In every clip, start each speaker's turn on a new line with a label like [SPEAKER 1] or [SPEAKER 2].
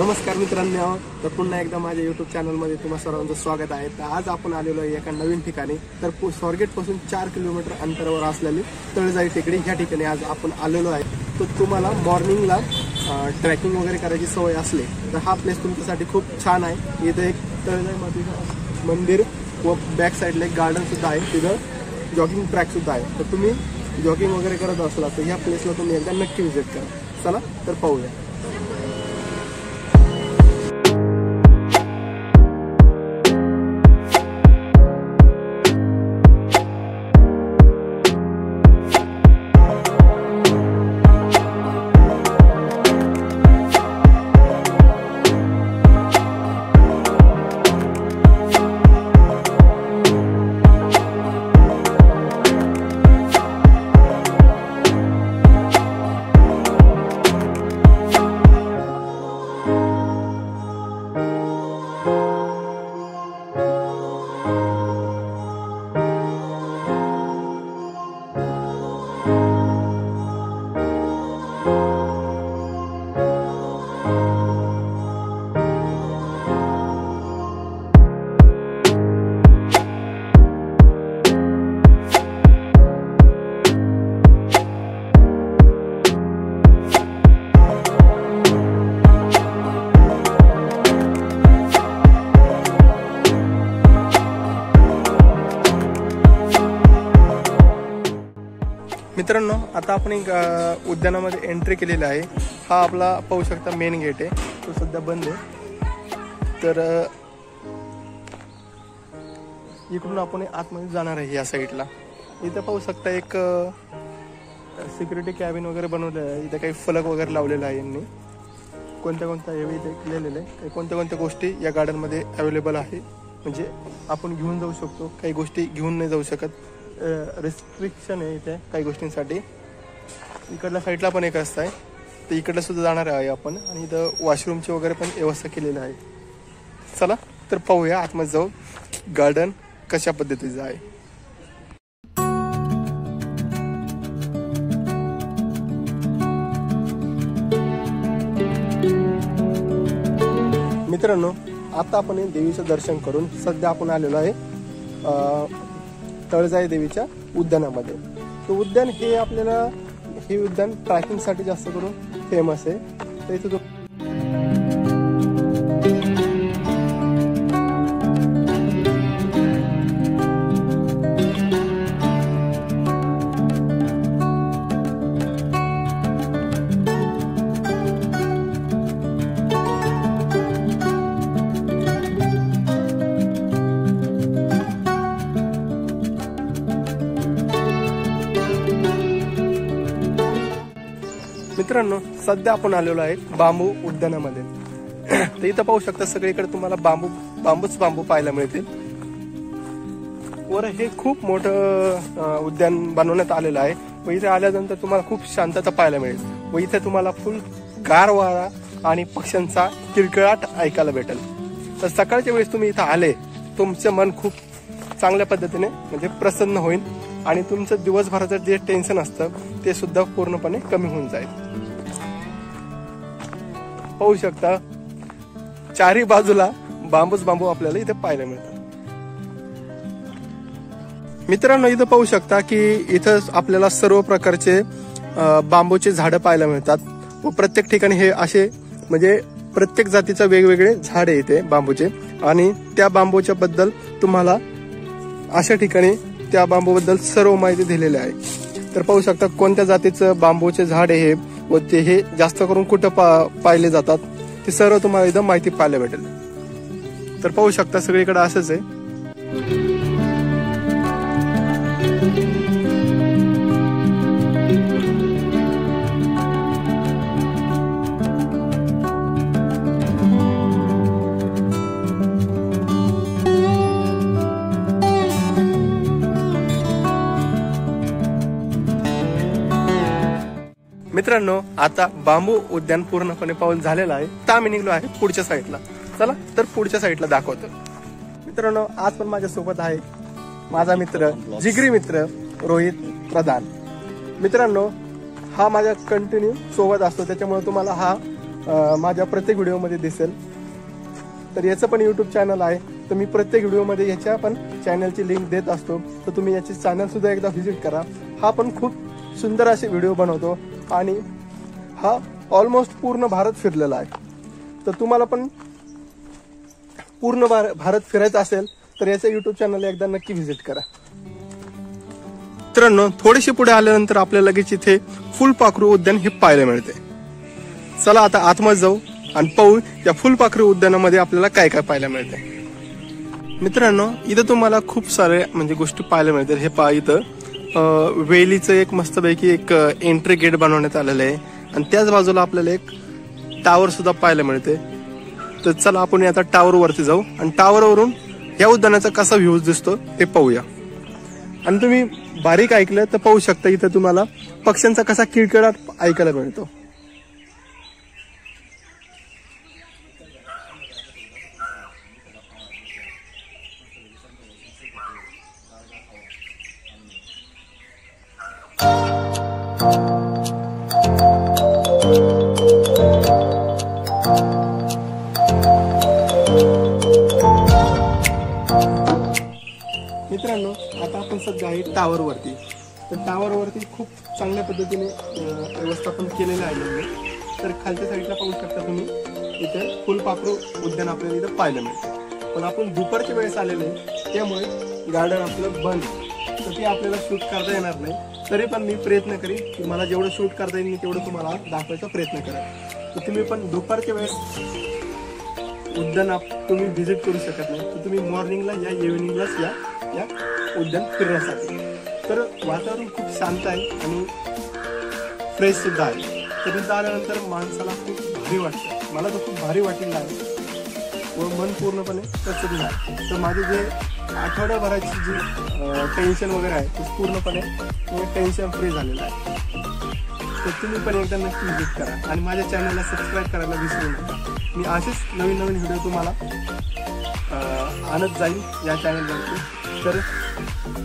[SPEAKER 1] नमस्कार मित्रांनो, तर पुन्हा एकदा माझ्या YouTube चॅनलमध्ये तुम्हा सर्वांचं स्वागत आहे। तर आज आपण आलेलो आहे एका नवीन ठिकाणी। तर स्वारगेट पासून 4 किलोमीटर अंतरावर असलेली तळजाई टेकडी ह्या ठिकाणी आज आपण आलेलो आहे। तर तुम्हाला मॉर्निंगला ट्रॅकिंग वगैरे करायची सवय असले तर हा प्लेस तुमच्यासाठी खूप छान आहे। इथे एक तळजाई मातेचं मंदिर व बॅक साईडला एक गार्डन सुद्धा आहे, तिथं जॉगिंग ट्रॅक सुद्धा आहे। तर तुम्ही जॉगिंग वगैरे करत असला तर ह्या प्लेसला तुम्ही एकदा नक्की विजिट करा। चला तर पाहूया। मित्रांनो, आता आपण एक उद्यानामध्ये एंट्री केलेली आहे। हा आपला पाहू शकता मेन गेट आहे, तो सध्या बंद आहे। तर इकडून आपण आतमध्ये जाणार आहे या साईडला। इथे पाहू शकता एक सिक्युरिटी कॅबिन वगैरे बनवलेलं आहे। इथे काही फलक वगैरे लावलेला आहे यांनी, कोणत्या हे इथे लिहिलेलं आहे, कोणत्या गोष्टी या गार्डन मध्ये अवेलेबल आहे, म्हणजे आपण घेऊन जाऊ शकतो, काही गोष्टी घेऊन नाही जाऊ शकत, रिस्ट्रिक्शन आहे इथे काही गोष्टींसाठी। इकडल्या साईडला पण एक रस्ता आहे, तर इकडला सुद्धा जाणार आहे आपण, आणि इथं वॉशरूमची वगैरे पण व्यवस्था केलेली आहे। चला तर पाहूया आतमध्ये जाऊ गार्डन कशा पद्धतीचं आहे। मित्रांनो, आता आपण देवीचं दर्शन करून सध्या आपण आलेलो आहे तळजाई देवीच्या उद्यानामध्ये। तो उद्यान हे उद्यान ट्रॅकिंग साठी जास्त करून फेमस आहे। तर इथे जो मित्रांनो, सध्या आपण आलेलो आहे बांबू उद्यानामध्ये। तर इथं पाहू शकता सगळीकडे तुम्हाला बांबूच पाहायला मिळतील। वर हे खूप मोठं उद्यान बनवण्यात आलेलं आहे व इथे आल्यानंतर तुम्हाला खूप शांतता पाहायला मिळेल व इथे तुम्हाला फुल गार वारा आणि पक्ष्यांचा किलकिलाट ऐकायला भेटेल। तर सकाळच्या वेळेस तुम्ही इथं आले, तुमचं मन खूप चांगल्या पद्धतीने म्हणजे प्रसन्न होईल आणि तुमचं दिवसभराचं जे टेन्शन असतं ते सुद्धा पूर्णपणे कमी होऊन जाईल। पाहू शकता चारी बाजूला बांबू आपल्याला इथे पाहायला मिळतात। मित्रांनो, इथं पाहू शकता की इथं आपल्याला सर्व प्रकारचे बांबूचे झाडं पाहायला मिळतात व प्रत्येक ठिकाणी हे असे म्हणजे प्रत्येक जातीचे वेगवेगळे झाड आहे इथे बांबूचे, आणि त्या बांबूच्या बद्दल तुम्हाला अशा ठिकाणी त्या बांबू बद्दल सर्व माहिती दिलेली आहे। तर पाहू शकता कोणत्या जातीचं बांबूचे झाड आहे व ते हे जास्त करून कुठं पाहिले जातात ते सर्व तुम्हाला इथं माहिती पाहायला भेटेल। तर पाहू शकता सगळीकडे असंच आहे। मित्रांनो, आता बांबू उद्यान पूर्णपणे पाऊल झालेला आहे। तर आम्ही निघलो आहे पुढच्या साईडला। चला तर पुढच्या साईडला दाखवतो। मित्रांनो, आज पण माझ्या सोबत आहे माझा मित्र, जिगरी मित्र रोहित प्रधान। मित्रांनो, हा माझ्या कंटिन्यू सोबत असतो, त्याच्यामुळे तुम्हाला हा माझ्या प्रत्येक व्हिडिओमध्ये दिसेल. तर याचं पण यूट्यूब चॅनल आहे, तर मी प्रत्येक व्हिडिओमध्ये याच्या पण चॅनलची लिंक देत असतो, तर तुम्ही याची चॅनल सुद्धा एकदा व्हिजिट करा. हा पण खूप सुंदर असे व्हिडिओ बनवतो आणि हा ऑलमोस्ट पूर्ण भारत फिरलेला आहे. तर तुम्हाला पण पूर्ण भारत फिरायचं असेल तर याच्या यूट्यूब चॅनलला एकदा नक्की व्हिजिट करा. मित्रांनो, थोडेसे पुढे आल्यानंतर आपल्याला लगेच इथे फुलपाखरू उद्यान हे पाहायला मिळते. चला आता आतमध्ये जाऊ आणि पाहू या फुलपाखरू उद्यानामध्ये आपल्याला काय काय पाहायला मिळते. मित्रांनो, इथं तुम्हाला खूप सारे म्हणजे गोष्टी पाहायला मिळतील. हे पहा, इथं वेलीचं एक मस्तपैकी एक एंट्री गेट बनवण्यात आलेलं आहे आणि त्याच बाजूला आपल्याला एक टावर सुद्धा पाहायला मिळते. तर चला आपण आता टावर वरती जाऊ आणि टावरवरून या उद्यानाचा कसा व्ह्यूज दिसतो ते पाहूया. आणि तुम्ही बारीक ऐकलं तर पाहू शकता, इथं तुम्हाला पक्ष्यांचा कसा किळकिळाट ऐकायला मिळतो. मित्रांनो, आता आपण सध्या आहे टावर वरती. तर टावर वरती खूप चांगल्या पद्धतीने व्यवस्थापन केलेलं आहे. तर खालच्या साईडला पाहू शकता तुम्ही, इथे फुलपाखरू उद्यान आपल्याला इथं पाहायला मिळते. पण आपण दुपारच्या वेळेस आलेले त्यामुळे गार्डन आपलं बंद, तर ते आपल्याला शूट करता येणार नाही. तरी पण मी प्रयत्न करीन की मला जेवढं शूट करता येईल मी तेवढं तुम्हाला दाखवायचा प्रयत्न करेन. तर तुम्ही पण दुपारच्या वेळेस उद्यान तुम्ही व्हिजिट करू शकत नाही, तर तुम्ही मॉर्निंगला या, इव्हिनिंगलाच या उद्यान फिरण्यासाठी. तर वातावरण खूप शांत आहे आणि फ्रेश सुद्धा आहे. तर इथं आल्यानंतर माणसाला खूप भारी वाटतं. मला तर खूप भारी वाटलेलं आहे व मन पूर्णपणे प्रसन्न आहे. तर माझे जे आठवड्याभराची जी टेन्शन वगैरे आहे ते पूर्णपणे टेन्शन फ्री झालेलं आहे. तर तुम्ही पण एकदा नक्की व्हिजिट करा आणि माझ्या चॅनलला सबस्क्राईब करायला विसरू नका. मी असेच नवीन नवीन व्हिडिओ तुम्हाला आणत जाईल या चॅनलवरती. तर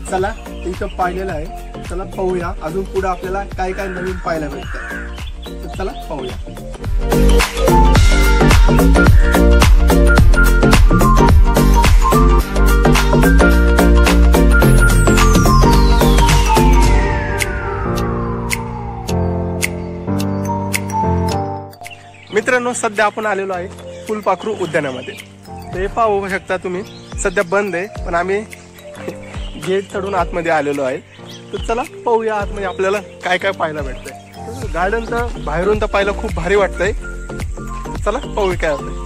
[SPEAKER 1] चला, इथं पाहिलेलं आहे, चला पाहूया अजून पुढे आपल्याला काय काय नवीन पाहायला मिळतं. तर चला पाहूया. मित्रांनो, सध्या आपण आलेलो आहे फुलपाखरू उद्यानामध्ये. तर हे पाहू शकता तुम्ही, सध्या बंद आहे पण आम्ही गेट चढून आतमध्ये आलेलो आहे. तर चला पाहूया आतमध्ये आपल्याला काय काय पाहायला भेटतंय. गार्डन तर बाहेरून तर पाहायला खूप भारी वाटतंय. चला पाहूया काय होतंय.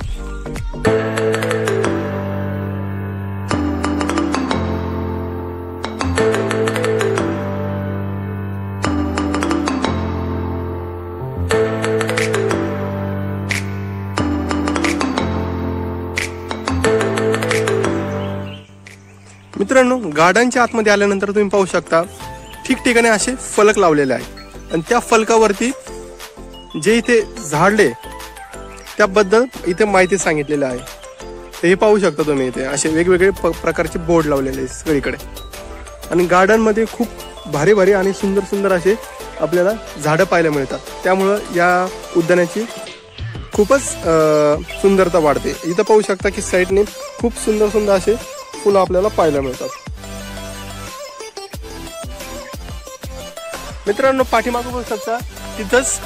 [SPEAKER 1] मित्रांनो, गार्डनच्या आतमध्ये आल्यानंतर तुम्ही पाहू शकता ठिकठिकाणी असे फलक लावलेले आहेत आणि त्या फलकावरती जे इथे झाडले त्याबद्दल इथे माहिती सांगितलेली आहे. तर हे पाहू शकता तुम्ही, इथे असे वेगवेगळे प्रकारचे बोर्ड लावलेले आहेत सगळीकडे. आणि गार्डनमध्ये खूप भारी भारी आणि सुंदर सुंदर असे आपल्याला झाडं पाहायला मिळतात. त्यामुळं या उद्यानाची खूपच सुंदरता वाढते. इथं पाहू शकता की साईडने खूप सुंदर सुंदर असे फुलं आपल्याला पाहायला मिळतात. मित्रांनो, पाठीमागं बघू शकता तिथंच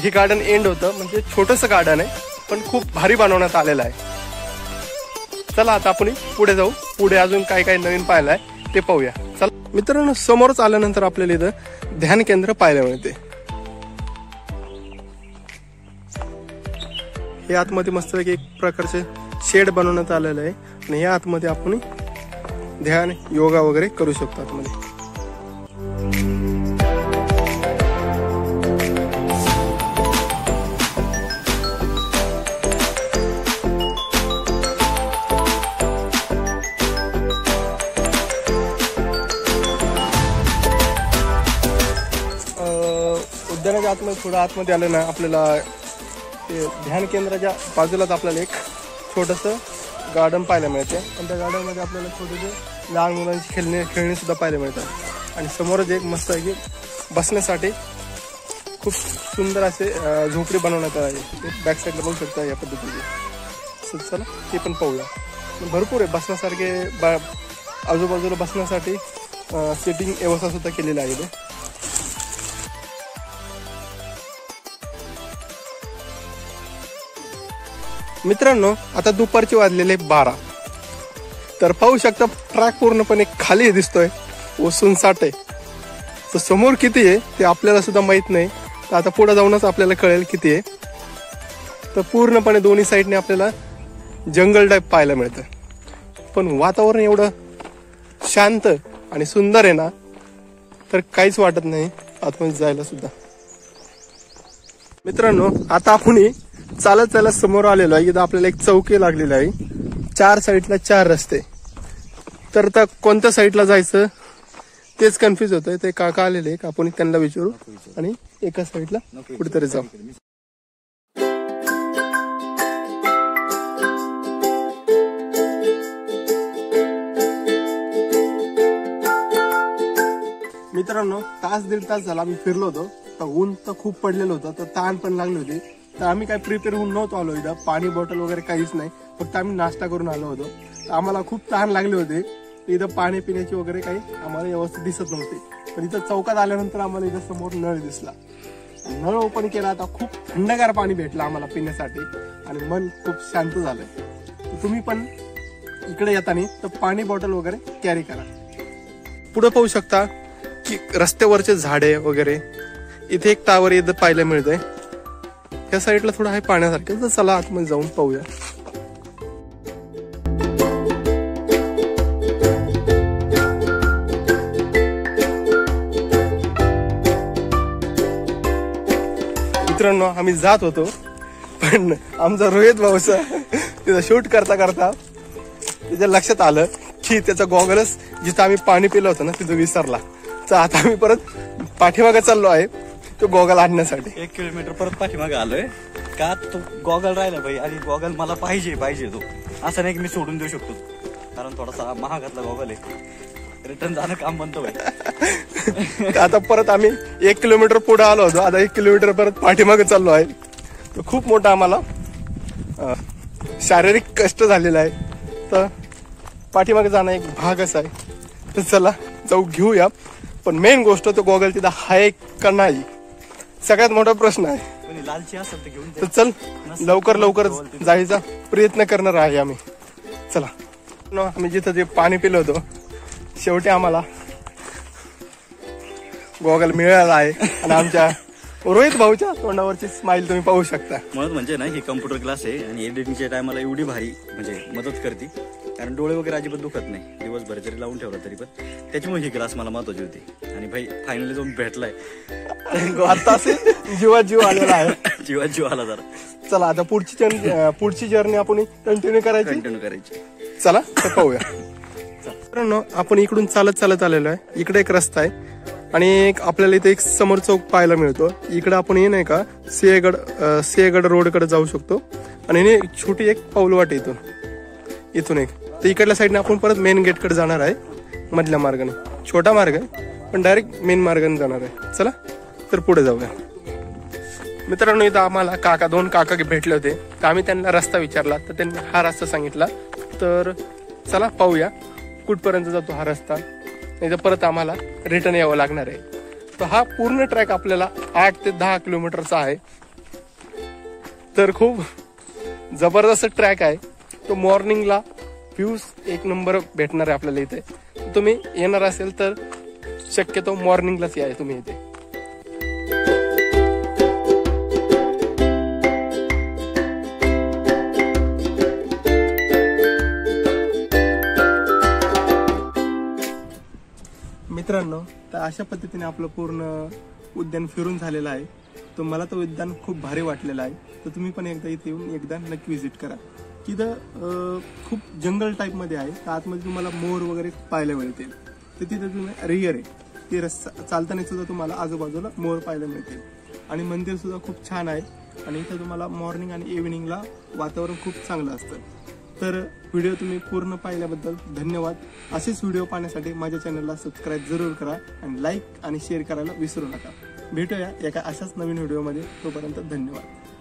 [SPEAKER 1] हे गार्डन एंड होतं. म्हणजे छोटंसं गार्डन आहे पण खूप भारी बनवण्यात आलेलं आहे. चला आता आपण पुढे जाऊ, पुढे अजून काय काय नवीन पाहायला आहे ते पाहूया. चला मित्रांनो, समोरच आल्यानंतर आपल्याला इथं ध्यान केंद्र पाहायला मिळते. हे आतमध्ये मस्तपैकी एक प्रकारचे शेड बनवण्यात आलेलं आहे आणि या आतमध्ये आपण ध्यान, योगा वगैरे करू शकतो आतमध्ये. उद्यानाच्या आतमध्ये थोडं आतमध्ये आलं ना, आपल्याला ते ध्यान केंद्राच्या बाजूलाच आपल्याला एक छोटंसं गार्डन पाहायला मिळते आणि त्या गार्डनमध्ये आपल्याला छोटेसे लहान मुलांची खेळणी सुद्धा पाहायला मिळतात. आणि समोरच एक मस्त आहे की बसण्यासाठी खूप सुंदर असे झोपडी बनवण्यात आहे. बॅक साईडला बघू शकता या पद्धतीने. चला ते पण पाहूया. भरपूर आहे बसण्यासारखे, आजूबाजूला बसण्यासाठी सिटिंग व्यवस्था सुद्धा केलेली आहे ते. मित्रांनो आता दुपारचे वाजलेले 12. तर पाहू शकता ट्रॅक पूर्णपणे खाली दिसतोय व सुनसाट आहे. तर समोर किती आहे ते आपल्याला सुद्धा माहित नाही. तर आता पुढे जाऊनच आपल्याला कळेल किती आहे. तर पूर्णपणे दोन्ही साईडने आपल्याला जंगल टाईप पाहायला मिळतं. पण वातावरण एवढं शांत आणि सुंदर आहे ना, तर काहीच वाटत नाही आतमध्ये जायला सुद्धा. मित्रांनो आता आपण चालत चालत समोर आलेलो आहे. इथं आपल्याला एक चौकी लागलेली आहे. 4 साईडला 4 रस्ते. तर कोणत्या साईडला जायचं तेच कन्फ्युज होतंय. ते काका आलेले, आपण त्यांना विचारू आणि एका साईडला कुठेतरी जाऊ. मित्रांनो तास दीड तास झाला आम्ही फिरलो होतो. तर ऊन तर खूप पडलेलं होतं, तर ताण पण लागली होती. तर आम्ही काय प्रिपेअर होऊन नव्हतो आलो. इथं पाणी बॉटल वगैरे काहीच नाही, फक्त आम्ही नाश्ता करून आलो होतो. तर आम्हाला खूप ताण लागले होते. इथं पाणी पिण्याची वगैरे काही आम्हाला व्यवस्थित दिसत नव्हती. पण इथं चौकात आल्यानंतर आम्हाला इथं समोर नळ दिसला. नळ ओपन केला, आता खूप थंडगार पाणी भेटलं आम्हाला पिण्यासाठी आणि मन खूप शांत झालंय. तर तुम्ही पण इकडे येताना तर पाणी बॉटल वगैरे कॅरी करा. पुढे पाहू शकता की रस्त्यावरचे झाडे वगैरे. इथे एक टावर इथं पाहायला मिळतंय. या साईडला थोडं आहे पाण्यासारखं. तर चला आतमध्ये जाऊन पाहूया. मित्रांनो आम्ही जात होतो, पण आमचा रोहित भाऊचा तिथं शूट करता करता त्याच्या लक्षात आलं की त्याचा गॉगलच जिथं आम्ही पाणी पिलं होतं ना तिथं विसरला. तर आता आम्ही परत पाठीमागे चाललो आहे तो गॉगल आणण्यासाठी.
[SPEAKER 2] 1 किलोमीटर परत पाठीमागे आलोय का तो गॉगल राहिला भाई. आणि गॉगल मला पाहिजे तो. असं नाही की मी सोडून देऊ शकतो, कारण थोडासा महागातला गॉगल आहे. रिटर्न जाणं काम बनतो भाई.
[SPEAKER 1] आता परत आम्ही 1 किलोमीटर पुढे आलो होतो. आता 1 किलोमीटर परत पाठीमागे चाललो आहे. तर खूप मोठा आम्हाला शारीरिक कष्ट झालेला आहे. तर पाठीमागे जाणं एक भागच आहे. तर चला जाऊ घेऊया. पण मेन गोष्ट तो गॉगल तिथं आहे का नाही सगळ्यात मोठा प्रश्न आहे.
[SPEAKER 2] लालची असेल तर घेऊन.
[SPEAKER 1] तर चल लवकर जायचा प्रयत्न करणार आहे आम्ही. चला. आम्ही जिथं जे पाणी पिलं होतं शेवटी आम्हाला गॉगल मिळाला आहे. आणि आमच्या रोहित भाऊच्या तोंडावरची स्माइल तुम्ही पाहू शकता.
[SPEAKER 2] म्हणून म्हणजे ना ही कम्प्युटर क्लास आहे आणि एडिटिंगच्या टायमाला एवढी भारी म्हणजे मदत करते. कारण डोळे वगैरे अजिबात दुखत नाही. दिवसभर जरी लावून ठेवला तरी पण त्याच्यामुळे ही क्लास मला महत्वाची होती. आणि भाई फायनली जाऊन भेटलाय.
[SPEAKER 1] आता जीवात जीव आलेला आहे.
[SPEAKER 2] जीवात जीव आला जरा.
[SPEAKER 1] चला आता पुढची जर्नी आपण कंटिन्यू करायची. चला तर पाहूया. मित्रांनो आपण इकडून चालत आलेलो आहे. इकडे एक रस्ता आहे आणि आपल्याला इथे एक समोर चौक पाहायला मिळतो. इकडे आपण हे नाही का सिंहगड रोडकडे जाऊ शकतो. आणि छोटी एक पाऊलवाट इथून एक. तर इकडल्या साईडने आपण परत मेन गेटकडे जाणार आहे. मधल्या मार्गाने छोटा मार्ग आहे पण डायरेक्ट मेन मार्गाने जाणार आहे. चला तर पुढे जाऊया. मित्रांनो इथं आम्हाला 2 काका भेटले होते. तर आम्ही त्यांना रस्ता विचारला तर त्यांनी हा रस्ता सांगितला. तर चला पाहूया कुठपर्यंत जातो हा रस्ता. नाही तर परत आम्हाला रिटर्न यावं लागणार आहे. तर हा पूर्ण ट्रॅक आपल्याला 8 ते 10 किलोमीटरचा आहे. तर खूप जबरदस्त ट्रॅक आहे. तो मॉर्निंगला व्ह्यूज 1 नंबर भेटणार आहे आपल्याला इथे. तुम्ही येणार असेल तर शक्यतो मॉर्निंगलाच या तुम्ही इथे. मित्रांनो तर अशा पद्धतीने आपलं पूर्ण उद्यान फिरून झालेलं आहे. तर मला तर उद्यान खूप भारी वाटलेलं आहे. तर तुम्ही पण एकदा इथे येऊन एकदा नक्की व्हिजिट करा. तिथं खूप जंगल टाईपमध्ये आहे. तर आतमध्ये तुम्हाला मोर वगैरे पाहायला मिळतील. तर तिथं तुम्ही रिअर आहे ती रस्ता चालताना सुद्धा तुम्हाला आजूबाजूला मोर पाहायला मिळतील. आणि मंदिर सुद्धा खूप छान आहे. आणि इथं तुम्हाला मॉर्निंग आणि इव्हिनिंगला वातावरण खूप चांगलं असतं. तर व्हिडिओ तुम्ही पूर्ण पाहिल्याबद्दल धन्यवाद. असेच व्हिडिओ पाहण्यासाठी माझ्या चॅनलला सबस्क्राईब जरूर करा आणि लाईक आणि शेअर करायला विसरू नका. भेटूया एका अशाच नवीन व्हिडिओमध्ये. तोपर्यंत धन्यवाद.